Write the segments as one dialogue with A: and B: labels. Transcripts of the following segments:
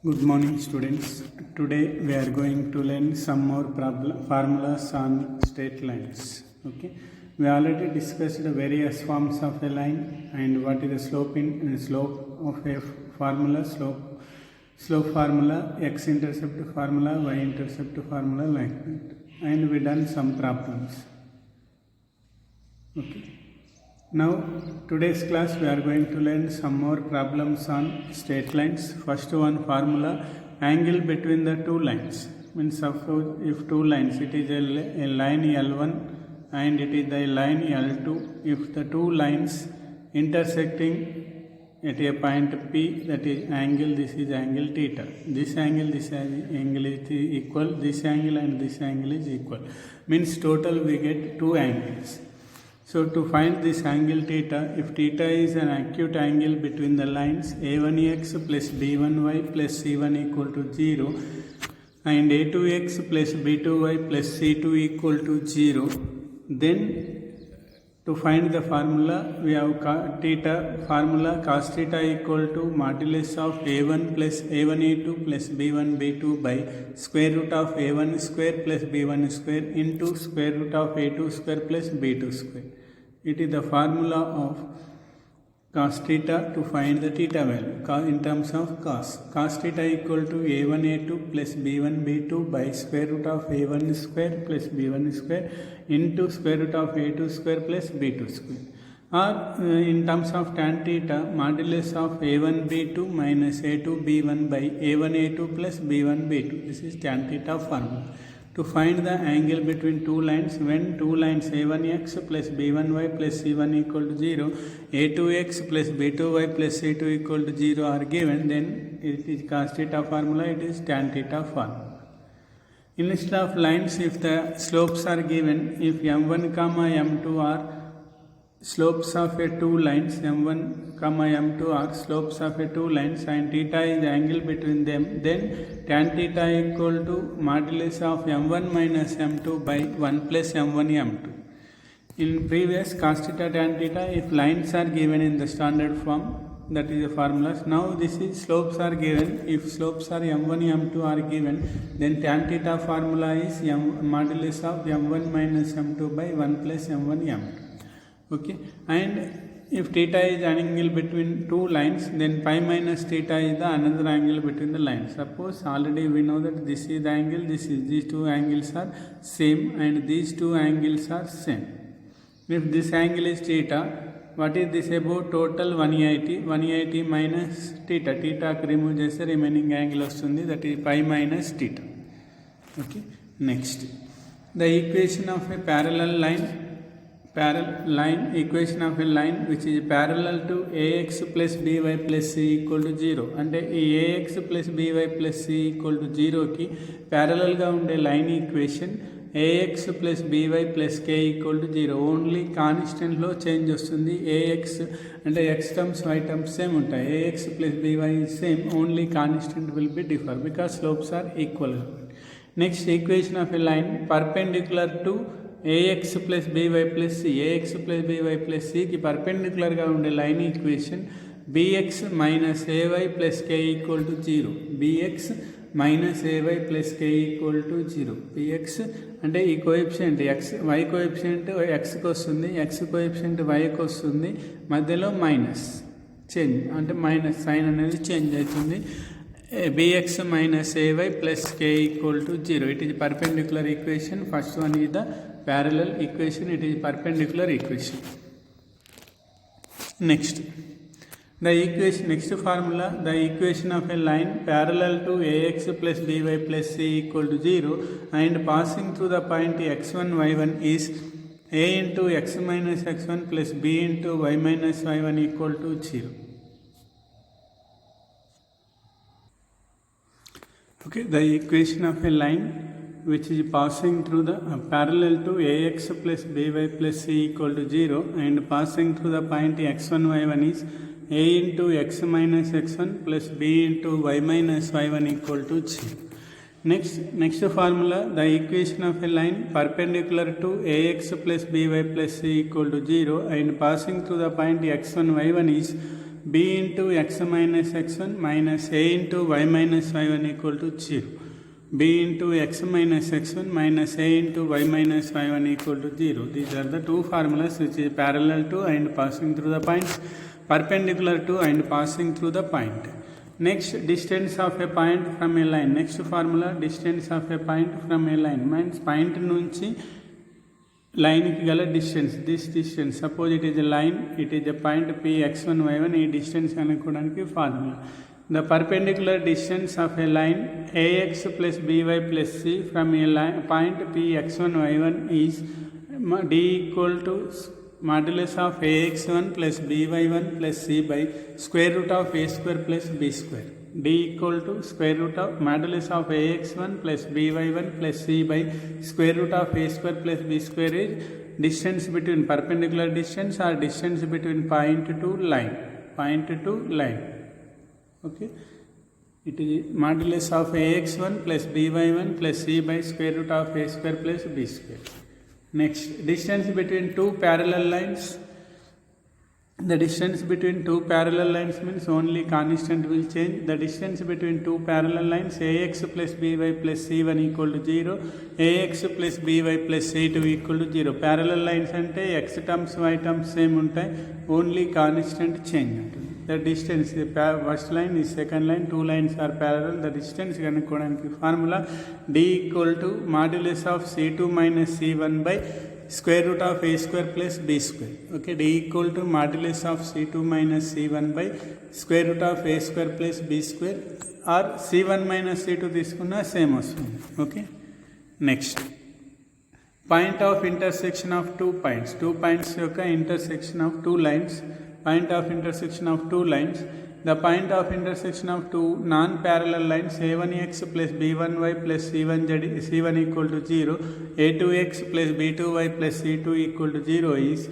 A: Good morning, students. Today we are going to learn some more formulas on straight lines. Okay, we already discussed the various forms of a line and what is the slope of a formula, slope formula, x-intercept formula, y-intercept formula, like that. And we done some problems. Okay. Now, today's class we are going to learn some more problems on straight lines. First one formula, angle between the two lines. Means suppose if two lines, it is a line L1 and it is the line L2. If the two lines intersecting at a point P, that is angle, this is angle theta. This angle is equal, this angle and this angle is equal. Means total we get two angles. So to find this angle theta, if theta is an acute angle between the lines a1x plus b1y plus c1 equal to 0 and a2x plus b2y plus c2 equal to 0, then to find the formula, we have theta formula cos theta equal to modulus of a1 plus a1a2 plus b1 b2 by square root of a1 square plus b1 square into square root of a2 square plus b2 square. It is the formula of cos theta to find the theta value in terms of cos. Cos theta equal to a1 a2 plus b1 b2 by square root of a1 square plus b1 square into square root of a2 square plus b2 square. Or in terms of tan theta, modulus of a1 b2 minus a2 b1 by a1 a2 plus b1 b2. This is tan theta formula. To find the angle between two lines, when two lines a1x plus b1y plus c1 equal to 0, a2x plus b2y plus c2 equal to 0 are given, then it is cos theta formula, it is tan theta formula. Instead of lines, if the slopes are given, if m1 comma m2 are slopes of a two lines, m1 comma m2 are slopes of a two lines and theta is the angle between them, then tan theta equal to modulus of m1 minus m2 by 1 plus m1 m2. In previous cos theta tan theta, if lines are given in the standard form, that is the formulas. Now this is slopes are given. If slopes are m1 m2 are given, then tan theta formula is modulus of m1 minus m2 by 1 plus m1 m2. Okay, and if theta is an angle between two lines, then pi minus theta is the another angle between the lines. Suppose already we know that this is the angle, these two angles are same and these two angles are same. If this angle is theta, what is this about? Total 180 minus theta. Theta remove chese remaining angle vastundi, that is pi minus theta. Okay, next, the equation of a parallel line. Equation of a line which is parallel to ax plus by plus c equal to 0. And ax plus by plus c equal to 0 ki parallel ga unde line equation ax plus by plus k equal to 0. Only constant lo change vastundi. Ax and x terms y terms same untayi. Ax plus by is same, only constant will be differ because slopes are equal. Next, equation of a line perpendicular to ax plus by plus c. Ax plus by plus c ki perpendicular ga unde line equation bx minus ay plus k equal to 0. Bx minus ay plus k equal to 0. bx అంటే ఈ coefficient x, y coefficient x కి వస్తుంది, x coefficient y కి వస్తుంది, మధ్యలో minus change అంటే minus sign అనేది change అవుతుంది. bx minus ay plus k equal to 0. It is perpendicular equation. First one is the parallel equation. It is perpendicular equation. Next, the equation, next formula, the equation of a line parallel to ax plus by plus c equal to 0 and passing through the point x1 y1 is a into x minus x1 plus b into y minus y1 equal to 0. Okay, the equation of a line which is passing through the parallel to ax plus by plus c equal to 0 and passing through the point x1 y1 is a into x minus x1 plus b into y minus y1 equal to 0. Next formula, the equation of a line perpendicular to ax plus by plus c equal to 0 and passing through the point x1 y1 is b into x minus x1 minus a into y minus y1 equal to 0. b into x minus x1 minus a into y minus y1 equal to 0. These are the two formulas which is parallel to and passing through the points, perpendicular to and passing through the point. Next, distance of a point from a line. Next formula, distance of a point from a line means point nunchi line ki gala distance. This distance, suppose it is a line, it is a point p x1 y1. ఈ distance అనుకోవడానికి formula. The perpendicular distance of a line ax plus by plus c from a line point p x1 y1 is d equal to modulus of ax1 plus by1 plus c by square root of a square plus b square. d equal to square root of modulus of ax1 plus by1 plus c by square root of a square plus b square is distance between perpendicular distance or distance between point to line. Okay, it is modulus of ax1 plus by1 plus c by square root of a square plus b square. Next, distance between two parallel lines. The distance between two parallel lines means only constant will change. The distance between two parallel lines ax plus by plus c1 equal to 0, ax plus by plus c2 equal to 0. Parallel lines ante x terms y terms same untai, only constant change ఉంటుంది. The distance, the first line is second line, two lines are parallel. The distance కనుక్కోవడానికి formula d equal to modulus of c2 minus c1 by square root of a square plus b square. Okay, d equal to modulus of c2 minus c1 by square root of a square plus b square or c1 minus c2 తీసుకున్నా same వస్తుంది. Okay, next point of intersection of two points యొక్క intersection of two lines. Point of intersection of two lines. The point of intersection of two non-parallel lines a1x plus b1y plus c1 equal to 0, a2x plus b2y plus c2 equal to 0 is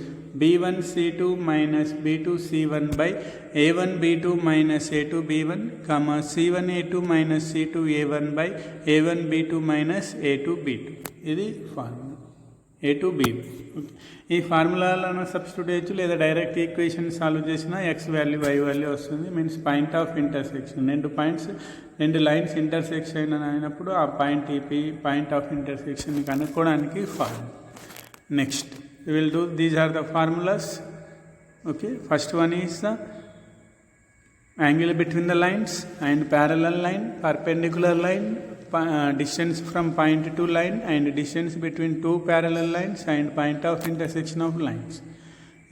A: b1 c2 minus b2 c1 by a1 b2 minus a2 b1, comma c1 a2 minus c2 a1 by a1 b2 minus a2 b2. ఇది formula a2 b1. ఈ ఫార్ములాలను substitute చేయొచ్చు లేదా direct equation solve చేసినా X value Y value వస్తుంది. Means point of intersection, రెండు lines intersection అయినప్పుడు ఆ point of intersection కనుక్కోవడానికి formula. Next will do these are the formulas. Okay, first one is the angle between the lines and parallel line, perpendicular line, distance from point to line and distance between two parallel lines and point of intersection of lines.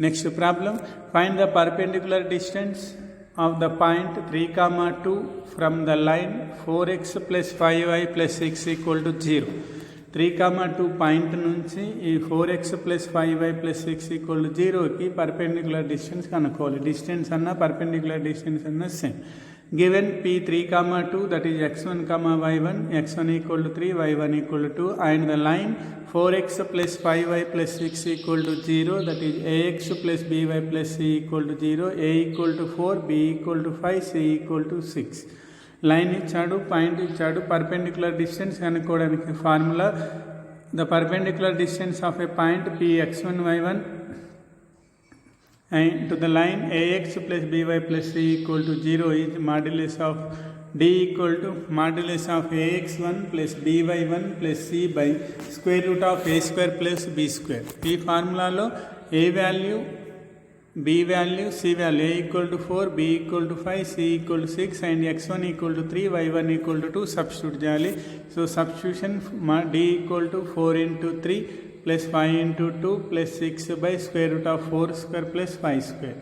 A: Next problem, find the perpendicular distance of the point 3, 2 from the line 4x plus 5y plus 6 equal to 0. 3, 2 point నుంచి ఈ 4x plus 5y plus 6 equal to 0కి perpendicular distance కనుక్కోవాలి. Distance అన్న perpendicular distance అన్న same. Given p 3, 2 that is x1, y1, x1 equal to 3, y1 equal to 2 and the line 4x plus 5y plus 6 equal to 0 that is ax plus by plus c equal to 0, a equal to 4, b equal to 5, c equal to 6. Line ఇచ్చాడు, point ఇచ్చాడు, perpendicular distance కనుక్కోవడానికి formula the perpendicular distance of A point p x1 y1 and to the line ax plus by plus c equal to 0 is modulus of d equal to modulus of ax1 plus by1 plus c by square root of a square plus b square. ఈ ఫార్ములాలో a value, b value, c value, a equal to 4, b equal to 5, c equal to 6 and x1 equal to 3, y1 equal to 2 substitute చేయాలి. So substitution d equal to 4 into 3 plus 5 into 2 plus 6 by square root of 4 square plus 5 square.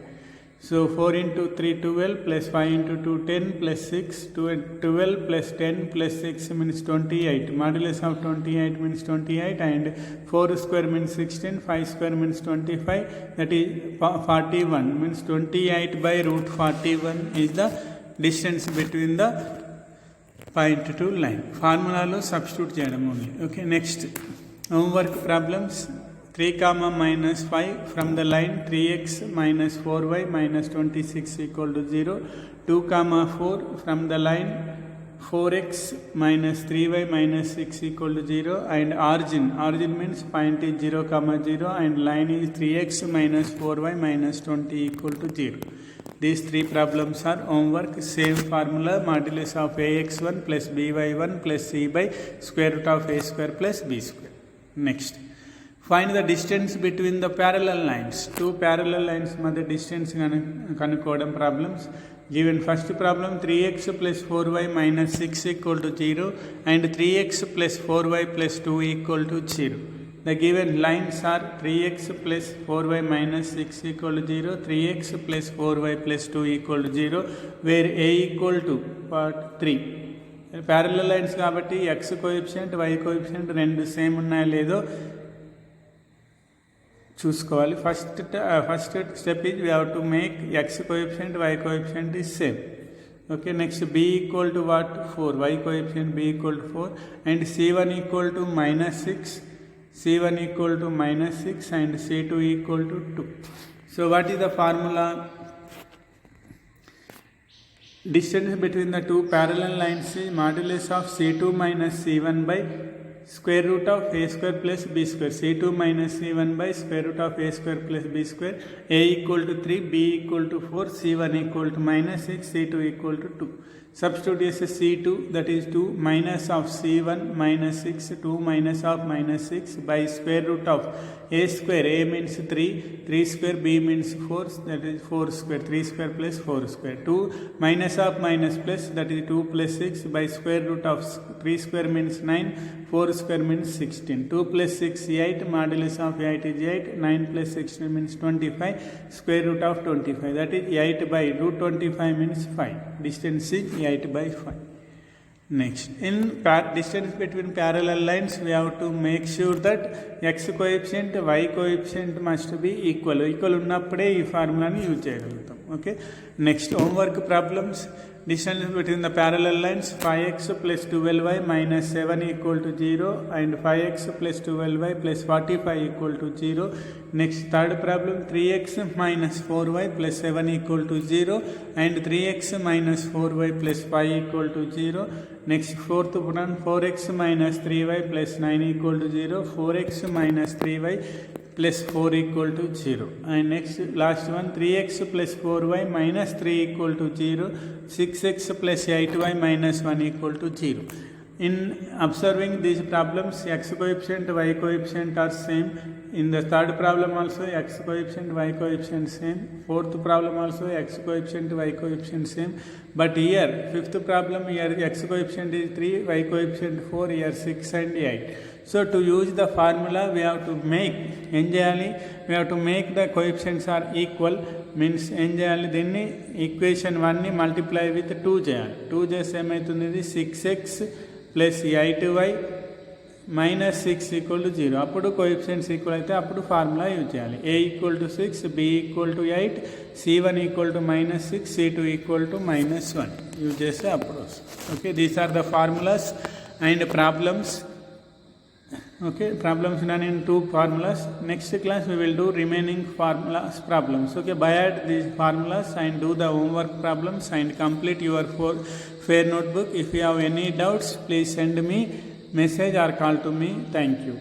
A: So 4 into 3 12 plus 5 into 2 10 plus 6 12 plus 10 plus 6 means 28. Modulus of 28 means 28 and 4 square means 16, 5 square means 25, that is 41 means 28 by root 41 is the distance between the point to line. Formula substitute చేయడం only. Okay, next homework problems. 3, minus 5 from the line 3x minus 4y minus 26 equal to 0. 2, 4 from the line 4x minus 3y minus 6 equal to 0 and origin means point is 0, 0 and line is 3x minus 4y minus 20 equal to 0. These three problems are homework. Same formula, modulus of ax1 plus by1 plus c by square root of a square plus b square. Next, find the distance between the parallel lines. Two parallel lines మధ్య distance కనుక్కోవడం problems. Given first problem, 3x plus 4y minus 6 equal to 0 and 3x plus 4y plus 2 equal to 0. The given lines are 3x plus 4y minus 6 equal to 0, 3x plus 4y plus 2 equal to 0, where a equal to part 3. Parallel lines కాబట్టి x coefficient y coefficient రెండు same ఉన్నాయో లేదో చూసుకోవాలి. First step is we have to make x coefficient y coefficient is same. Okay, next b equal to what? 4. Y coefficient b equal to 4 and c1 equal to minus 6. C1 equal to minus 6 and C2 equal to 2. So what is the formula? Distance between the two parallel lines is modulus of C2 minus C1 by square root of a square plus b square. C2 minus C1 by square root of a square plus b square. A equal to 3, b equal to 4, C1 equal to minus 6, C2 equal to 2. Substitute as C2, that is 2 minus of C1 minus 6, 2 minus of minus 6 by square root of a square. A means 3, 3 square, b means 4, that is 4 square, 3 square plus 4 square. 2 minus of minus plus, that is 2 plus 6 by square root of 3 square means 9, 4 square means 16. 2 plus 6 8, modulus of 8 is 8, 9 plus 16 means 25, square root of 25, that is 8 by root 25 means 5. Distance is 8 by 5. Next, in distance between parallel lines, we have to make sure that x coefficient, y coefficient must be equal. Equal ఉన్నప్పుడే ఈ ఫార్ములాని use చేయగలుగుతాం. Okay, next homework problems. Distance between the parallel lines, 5x plus 12y minus 7 equal to 0 and 5x plus 12y plus 45 equal to 0. Next, third problem, 3x minus 4y plus 7 equal to 0 and 3x minus 4y plus 5 equal to 0. Next, fourth one, 4x minus 3y plus 9 equal to 0, 4x minus 3y plus 4 equal to 0. And next, last one, 3x plus 4y minus 3 equal to 0, 6x plus 8y minus 1 equal to 0. In observing these problems, x coefficient, y coefficient are same. In the third problem also x coefficient, y coefficient same. Fourth problem also x coefficient, y coefficient same. But here, fifth problem, here x coefficient is 3, y coefficient 4, here 6 and 8. So to use the formula, we have to make, we have to make the coefficients are equal, means దీన్ని equation 1 ని multiply with 2 చేయాలి. 2 చేస్తే ఏమవుతుంది? 6x plus 8y minus 6 equal to 0. అప్పుడు coefficients equal అయితే అప్పుడు formula use చేయాలి. a equal to 6, b equal to 8, c1 equal to minus 6, c2 equal to minus 1 use చేస్తే అప్పుడు వస్తుంది. Okay, these are the formulas and problems. Okay, problems done in 2 formulas. Next class we will do remaining formulas problems. Okay, by add these formulas and do the homework problems and complete your fair notebook. If you have any doubts, please send me message or call to me. Thank you.